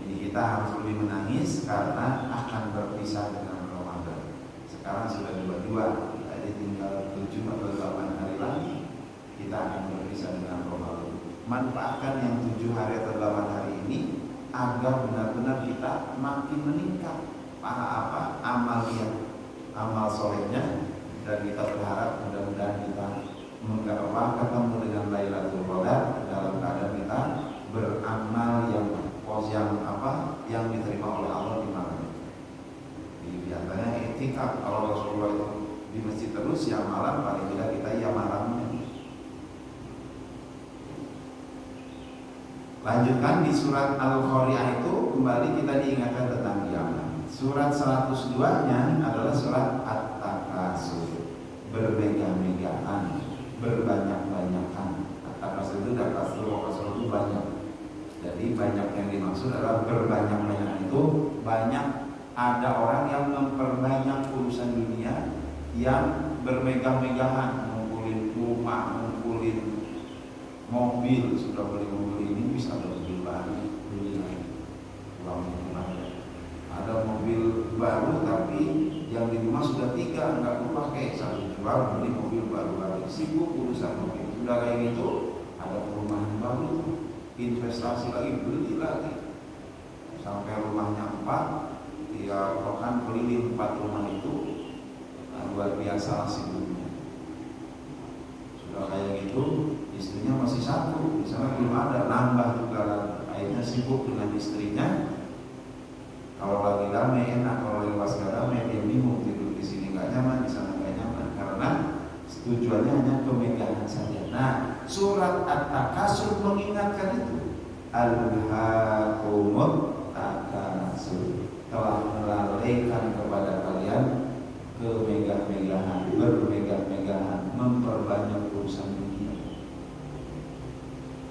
Jadi kita harus lebih menangis karena akan berpisah dengan Ramadan. Sekarang sudah 22, jadi tinggal 7 atau 8 hari lagi kita akan berpisah dengan Ramadan. Manfaatkan yang 7 hari atau 8 hari ini agar benar-benar kita makin meningkat amal solehnya, dan kita berharap mudah-mudahan kita ketemu dengan Lailatul Qadar dalam keadaan kita beramal yang diterima oleh Allah di malam. Di antaranya iktikaf. Kalau Rasulullah itu di masjid terus, ya malam paling tidak kita ya malamnya. Lanjutkan di surat Al-Qari'ah itu kembali kita diingatkan tentang kiamat. Surat 102-nya adalah surat At-Takasur, bermegah-megahan, berbanyak-banyakan. At-Takasur itu Takasur itu banyak. Jadi banyak yang dimaksud adalah berbanyak-banyakan itu banyak. Ada orang yang memperbanyak urusan dunia, yang bermegah-megahan, ngumpulin rumah, ngumpulin mobil, sudah beli mobil ini bisa ada mobil baru, beli lagi, ada mobil baru tapi yang di rumah sudah 3 nggak dipakai, satu jual beli mobil baru lagi, sibuk urusan mobil. Sudah kayak gitu ada perumahan baru, investasi lagi, beli lagi, sampai rumahnya 4, dia bahkan keliling 4 rumah itu. Luar biasa sibuknya. Sudah kayak gitu istrinya masih 1, di sana belum ada, nambah juga. Akhirnya sibuk dengan istrinya. Kalau lagi damai enak, kalau lagi pas gak damai dia bingung, tidur di sini nggak nyaman, di sana nggak nyaman, karena tujuannya hanya kemegahan saja. Nah, surat At-Takasur mengingatkan itu. Al-Hakumut Takasur, telah melalaikan kepada kalian kemegah-megahan, bermegah-megahan, memperbanyak urusan dunia.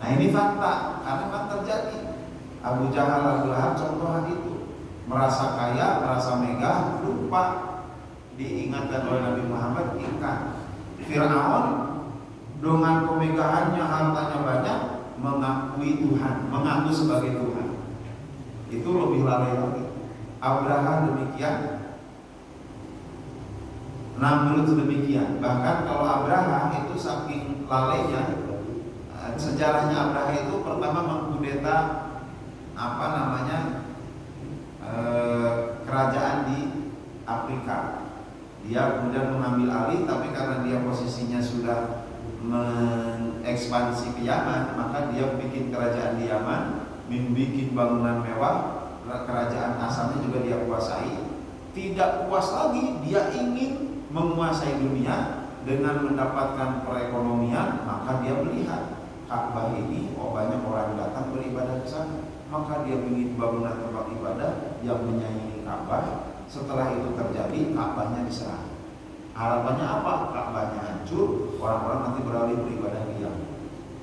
Nah, ini fakta, karena kan terjadi. Abu Jahal, Abu Lahab contoh hal itu. Merasa kaya, merasa megah, lupa diingatkan oleh Nabi Muhammad ikan. Fir'aun dengan kemegahannya, hartanya banyak, mengakui Tuhan, mengaku sebagai Tuhan. Itu lebih lalai lagi. Abraham demikian, Namrud demikian. Bahkan kalau Abraham itu saking lalainya, sejarahnya Abraham itu pertama mengkudeta kerajaan di Afrika. Dia kemudian mengambil alih, tapi karena dia posisinya sudah mengekspansi ke Yaman, maka dia bikin kerajaan di Yaman, membuat bangunan mewah, kerajaan asalnya juga dia kuasai. Tidak puas lagi, dia ingin menguasai dunia dengan mendapatkan perekonomian, maka dia melihat Ka'bah ini, banyak orang datang beribadah ke sana, maka dia ingin bangunan tempat ibadah yang menyaingi Ka'bah. Setelah itu terjadi, Ka'bahnya diserang. Harapannya apa? Ka'bahnya hancur, orang-orang nanti beralih beribadah ke Yaman.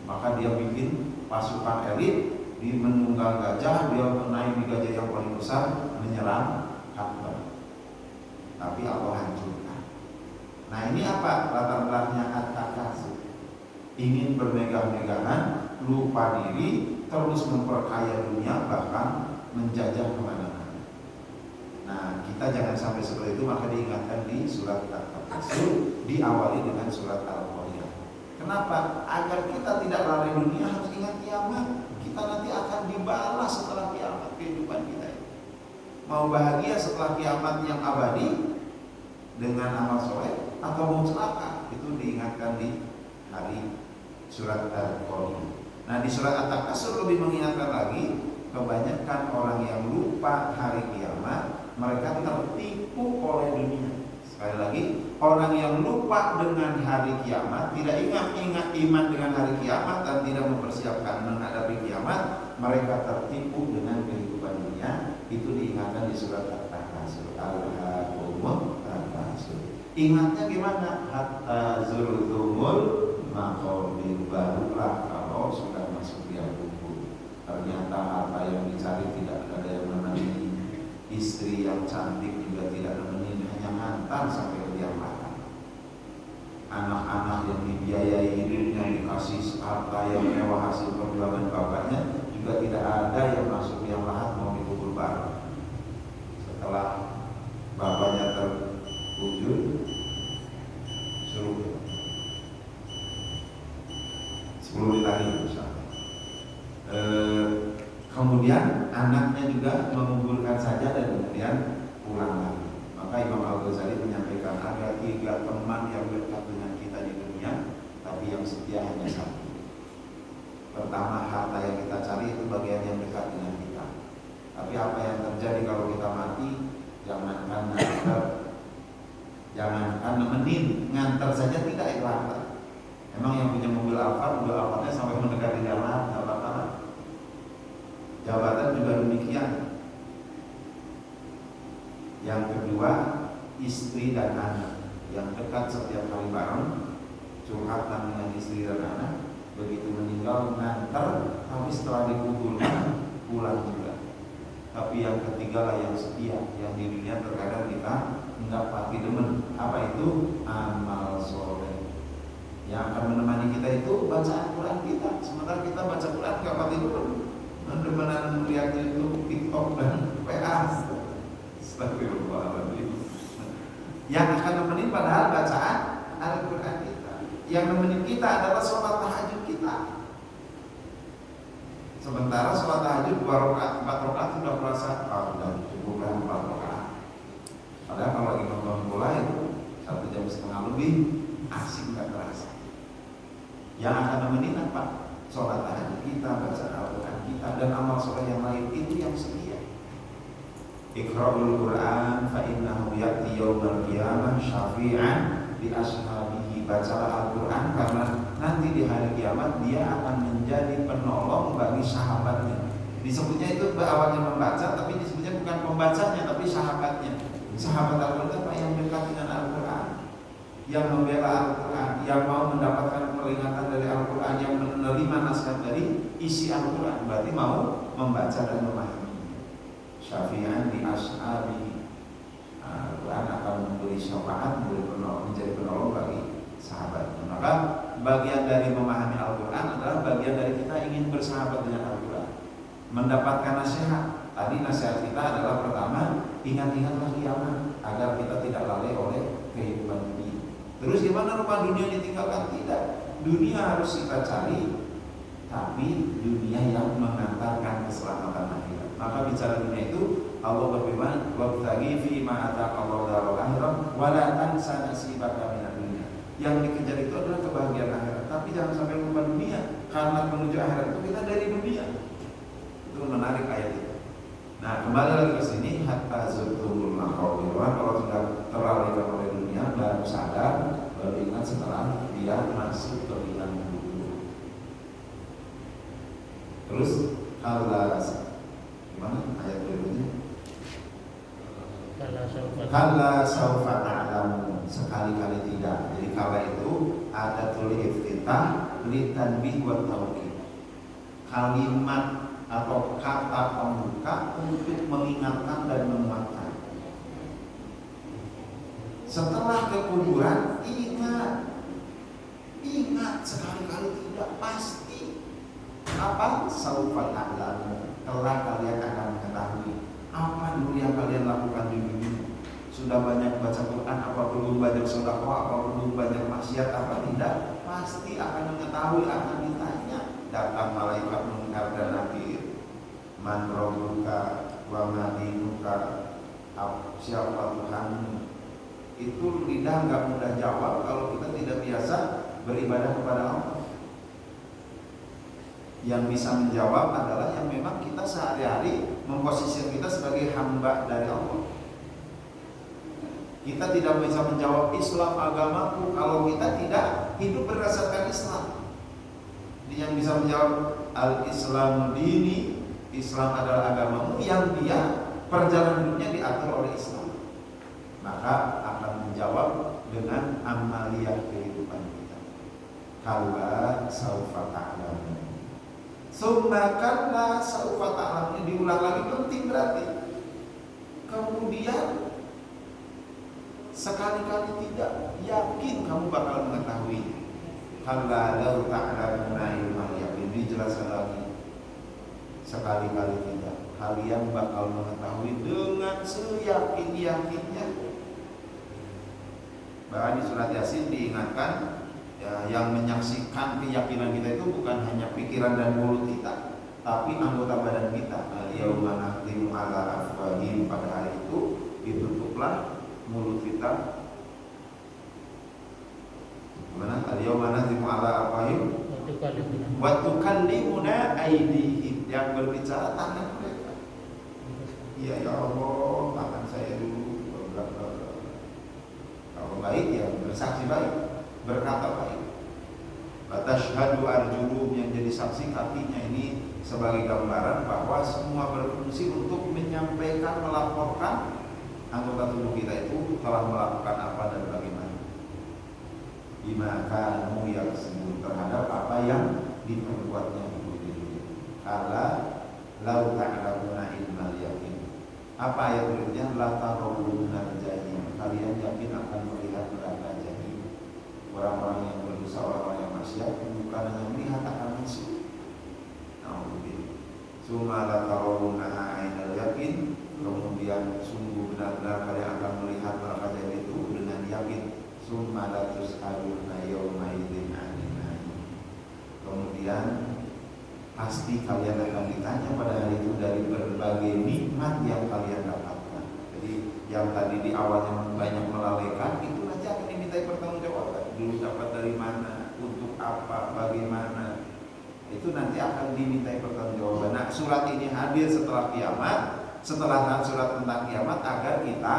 Maka dia bikin pasukan elit di menunggang gajah, dia naik di gajah yang paling besar, menyerang Ka'bah. Tapi Allah hancurkan. Nah ini apa latar belakangnya at-takasur? Ingin bermegah-megahan, lupa diri, terus memperkaya dunia, bahkan menjajah kemana-mana. Nah kita jangan sampai seperti itu, maka diingatkan di surat At-Takasur, diawali dengan surat Al-Qari'ah. Kenapa? Agar kita tidak lalai dunia, harus ingat kiamat. Kita nanti akan dibalas setelah kiamat kehidupan kita ini. Mau bahagia setelah kiamat yang abadi dengan amal soleh, atau mau celaka, itu diingatkan di hari surat Al-Qari'ah. Nah di surat At-Takasur lebih mengingatkan lagi, kebanyakan orang yang lupa hari kiamat, mereka tertipu oleh dunia. Sekali lagi, orang yang lupa dengan hari kiamat, tidak ingat iman dengan hari kiamat dan tidak mempersiapkan menghadapi kiamat, mereka tertipu dengan kehidupan dunia. Itu diingatkan di surat At-Takasur. Al-Hakumut Takasur. Ingatnya gimana? Hatta zurtumul maqabir, barulah kalau sudah masuk liang kubur. Ternyata harta yang dicari tidak ada yang menemani, istri yang cantik juga tidak menemani, hanya ngantar sampai ke liang lahat. Anak-anak yang dibiayai hidupnya, dikasih harta yang mewah hasil perjuangan bapaknya, juga tidak ada yang masuk liang lahat mau dikubur bareng. Setelah bapaknya terwujud, suruh 10 menit lagi misalnya. Kemudian anaknya juga menguburkan saja dan kemudian pulang lagi. Maka Imam Al-Ghazali menyampaikan ada 3 teman yang dekat dengan kita di dunia, tapi yang setia hanya satu. Pertama, harta yang kita cari itu bagian yang dekat dengan kita. Tapi apa yang terjadi kalau kita mati? Jangankan nemenin, ngantar saja tidak itu harta. Emang yang punya mobil Alphardnya sampai mendekati jalan, nggak apa-apa. Jabatan juga demikian. Yang kedua, istri dan anak yang dekat setiap kali bareng, curhatan dengan istri dan anak. Begitu meninggal ngantar, tapi setelah dikuburkan pulang juga. Tapi yang ketiga lah yang setia, yang di dunia terkadang kita nggak pasti demen. Apa itu? Amal soleh. Yang akan menemani kita itu bacaan Quran kita. Sementara kita baca Quran nggak pasti demen. Demenan melihat YouTube, TikTok dan WA. Astagfirullahaladzim. Yang akan nemenin padahal bacaan Al-Quran kita. Yang nemenin kita adalah sholat tahajud kita. Sementara sholat tahajud 2 rakaat, 4 rakaat sudah merasa sudah cukup 4 rakaat. Padahal kalau lagi nonton bola itu 1 jam setengah lebih, asik nggak terasa. Yang akan nemenin apa? Sholat tahajud kita, baca Al-Quran kita, dan amal sholat yang lain itu yang setia. Iqra'ul Quran fa innahu ya'ti yawmal qiyamah syafi'an li ashabihi. Bacalah Al-Quran karena nanti di hari kiamat dia akan menjadi penolong bagi sahabatnya. Disebutnya itu awalnya membaca, tapi disebutnya bukan pembacanya tapi sahabatnya. Sahabat Al-Quran apa yang dekat dengan Al-Quran, yang membela Al-Quran, yang mau mendapatkan peringatan dari Al-Quran, yang menerima nasihat dari isi Al-Quran, berarti mau membaca dan memahami. Syafi'an di ashabi, Al-Quran akan memberi syafaat, menjadi penolong bagi sahabatnya. Maka bagian dari memahami Al-Quran adalah bagian dari kita ingin bersahabat dengan Al-Quran, mendapatkan nasihat. Tadi nasihat kita adalah pertama, ingat-ingatlah kiamat agar kita tidak lalai oleh kehidupan dunia. Terus gimana rupa dunia ditinggalkan? Tidak. Dunia harus kita cari, tapi dunia yang mengantarkan keselamatan akhirat. Maka bicara dunia itu Allah berfirman, "Wabtaghi fi ma ataqallahu darul akhirah wa la tansa nasibaka minad dunya." Yang dikejar itu adalah kebahagiaan akhirat, tapi jangan sampai lupa dunia, karena menuju akhirat itu kita dari dunia. Itu menarik ayat itu. Nah, kembali lagi ke sini, hatta zurtumul maqabir. Kalau sudah terlalaikan oleh dunia, baru sadar, baru ingat setelah dia masuk ke liang kubur. Terus kalla, gimana ayat berikutnya? Kalla saufa ta'lamun, sekali-kali tidak. Jadi kalla itu ada tulis iftitah li tanbih wa taukid. Kalimat atau kata pembuka untuk mengingatkan dan menguatkan. Setelah ke kuburan, ingat sekali-kali tidak pasti apa saufa ta'lamu, kelak kalian akan mengetahui apa dulu yang kalian lakukan di dunia. Sudah banyak baca Quran, apa perlu banyak sedekah, apa perlu banyak maksiat, apa tidak, pasti akan mengetahui, akan ditanya. Datang malaikat mungkar dan nakir, man rabbuka wa ma dinuka, siapa Tuhanmu. Itu lidah nggak mudah jawab kalau kita tidak biasa beribadah kepada Allah. Yang bisa menjawab adalah yang memang kita sehari-hari memposisikan kita sebagai hamba dari Allah. Kita tidak bisa menjawab Islam agamaku kalau kita tidak hidup berdasarkan Islam. Yang bisa menjawab al-Islam dini, Islam adalah agamamu, yang dia perjalanan hidupnya diatur oleh Islam, maka akan menjawab dengan amaliyah kehidupan kita. Kalla saufa ta'lamun. Tsumma kalla saufa ta'lamun, diulang lagi penting berarti. Kemudian sekali-kali tidak, yakin kamu bakal mengetahui. Kalla law ta'lamuna ilmal yaqin, dijelaskan lagi. Sekali-kali tidak, kalian bakal mengetahui dengan seyakin-yakinnya. Bahkan di surat Yasin diingatkan ya, yang menyaksikan keyakinan kita itu bukan hanya pikiran dan mulut kita, tapi anggota badan kita. Al-yauma nakhtimu ala afwahihim, pada hari itu ditutuplah mulut kita. Mana al-yauma nakhtimu ala afwahihim wa tukallimuna aydihim, yang berbicara tangan mereka. Iya ya Allah, tangan saya dulu kalau baik ya bersaksi baik, berkata baik. Batashhadu arjulum, yang jadi saksi kakinya. Ini sebagai gambaran bahwa semua berfungsi untuk menyampaikan, melaporkan anggota tubuh kita itu telah melakukan apa dan bagaimana. Bima kanu yaksibun, terhadap apa yang diperbuatnya di dunia. Kala lau ta'lamuna ilmal yaqin. Apa ayat berikutnya? La tarawunna jahim, kalian yakin akan melihat neraka jahim. Orang-orang yang berdosa, orang-orang yang maksiat bukan hanya melihat, akan masuk. Alhamdulillah. Summa la tarawunna ainal yaqin, kemudian sungguh benar-benar kalian akan melihat neraka jahim itu dengan yakin. Summa la tus'aluna yawma idzin 'anil na'im, kemudian pasti kalian akan ditanya pada hari itu dari berbagai nikmat yang kalian dapatkan. Jadi yang tadi di awalnya banyak melalaikan, itu nanti akan dimintai pertanggungjawaban. Dulu dapat dari mana, untuk apa, bagaimana, itu nanti akan dimintai pertanggungjawaban. Nah, surat ini hadir setelah kiamat, setelah surat tentang kiamat, agar kita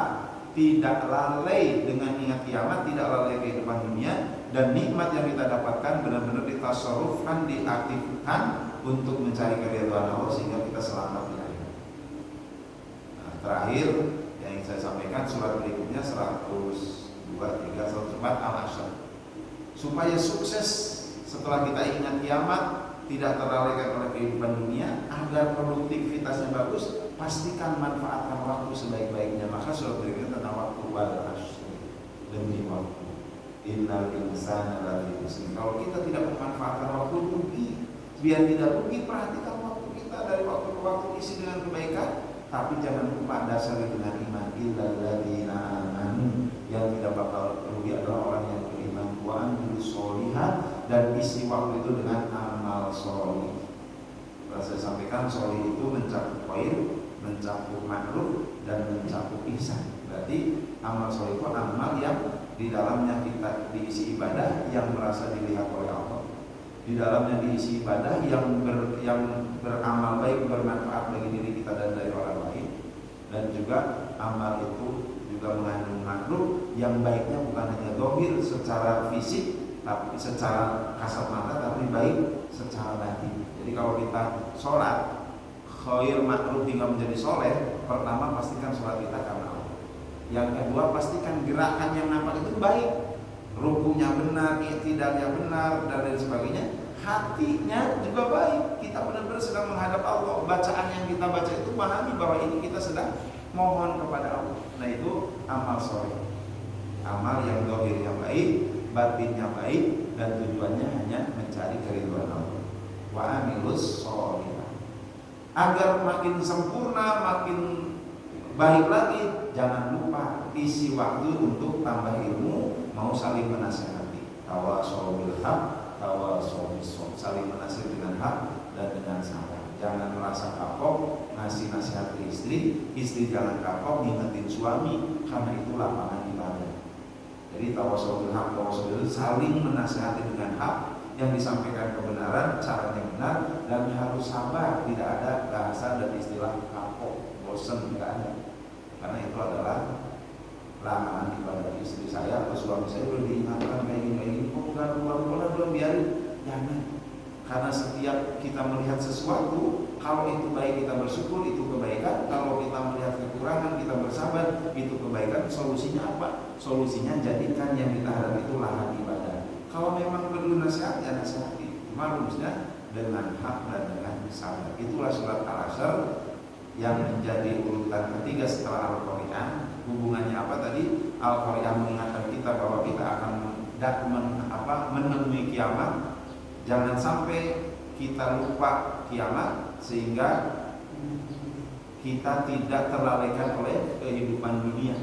tidak lalai dengan ingat kiamat, tidak lalai kehidupan dunia, dan nikmat yang kita dapatkan benar-benar ditasarrufkan, diaktifkan untuk mencari keridhaan Allah sehingga kita selamat di akhirat. Nah, terakhir yang ingin saya sampaikan, surat berikutnya 102, 3, 104 Al-Asr. Supaya sukses setelah kita ingat kiamat, tidak terlalaikan oleh kehidupan dunia, agar produktivitasnya bagus, pastikan manfaatkan waktu sebaik-baiknya. Maka surat berikutnya tentang waktu, wal asr, demi waktu. Innal insana lafi khusr. Kalau kita tidak memanfaatkan waktu, rugi. Biar tidak rugi, perhatikan waktu kita dari waktu ke waktu, isi dengan kebaikan, tapi jangan lupa dasari dengan iman. Illal ladzina amanu, yang tidak bakal rugi adalah orang yang beriman. Wa amilus sholihat, dan isi waktu itu dengan amal sholih. Saya sampaikan sholih itu mencakup khair, mencakup makruh, dan mencakup ihsan. Berarti amal sholih itu amal yang di dalamnya kita diisi ibadah yang merasa dilihat oleh Allah, di dalamnya diisi ibadah yang beramal baik, bermanfaat bagi diri kita dan dari orang lain, dan juga amal itu juga mengandung makruh yang baiknya bukan hanya zahir secara fisik, tapi secara kasat mata, tapi baik secara batin. Jadi kalau kita sholat khair makruh hingga menjadi soleh, pertama pastikan sholat kita karena Allah. Yang kedua, pastikan gerakan yang nampak itu baik, rukunya benar, i'tidalnya benar, dan lain sebagainya, hatinya juga baik. Kita benar-benar sedang menghadap Allah. Bacaan yang kita baca itu pahami bahwa ini kita sedang mohon kepada Allah. Nah itu amal soleh, amal yang zahirnya baik, batinnya baik, dan tujuannya hanya mencari keridhaan Allah. Wa amilus sholihat. Agar makin sempurna, makin baik lagi, jangan lupa isi waktu untuk tambah ilmu, mau saling menasihati. Tawasau bil haq, tawasau bis sabr, saling menasihati dengan hak dan dengan sabar. Jangan merasa kapok ngasih nasihat ke istri, istri jangan kapok ngingetin suami, karena itu lapangan ibadah. Jadi tawasau bil haq, tawasau bil sabr, saling menasihati dengan hak, yang disampaikan kebenaran, caranya benar, dan harus sabar. Tidak ada bahasa dan istilah kapok, bosan, tidak ada. Karena itu adalah larangan ibadah. Istri saya atau suami saya udah diingatkan kayak gini, kok nggak keluar belum, biarin, jangan. Karena setiap kita melihat sesuatu, kalau itu baik kita bersyukur, itu kebaikan. Kalau kita melihat kekurangan, kita bersabar, itu kebaikan. Solusinya apa? Solusinya jadikan yang kita harap itu lahan ibadah. Kalau memang perlu nasihat, ya nasihati. Harusnya dengan hak dan dengan sabar. Itulah surat Al-Asr yang menjadi urutan ketiga setelah Al-Qari'ah. Hubungannya apa tadi? Al-Qari'ah mengingatkan kita bahwa kita akan menemui kiamat. Jangan sampai kita lupa kiamat sehingga kita tidak terlalaikan oleh kehidupan dunia.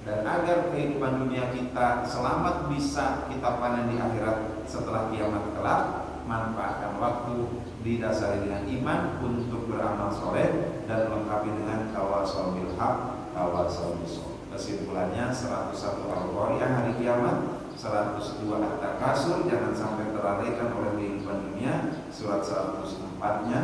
Dan agar kehidupan dunia kita selamat bisa kita panen di akhirat setelah kiamat kelak, manfaatkan waktu didasari dengan iman untuk beramal soleh dan melengkapi dengan tawasau bil haq, tawasau bis sabr. Kesimpulannya 101 Al-Qari'ah hari kiamat, 102 At-Takasur, jangan sampai terlalaikan oleh kehidupan dunia. Surat 104-nya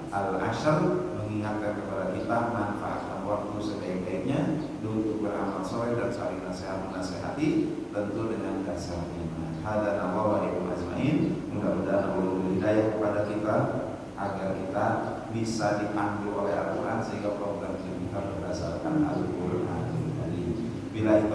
Al-Ashr mengingatkan kepada kita manfaatkan waktu sebaik-baiknya untuk beramal soleh dan saling menasihati, tentu dengan dasar iman. Hadana wa ikum ajmain. Mudah-mudahan Allah memberi hidayah kepada kita agar kita bisa dipanggil oleh Al-Quran sehingga program kita berdasarkan Al-Quran. Bila itu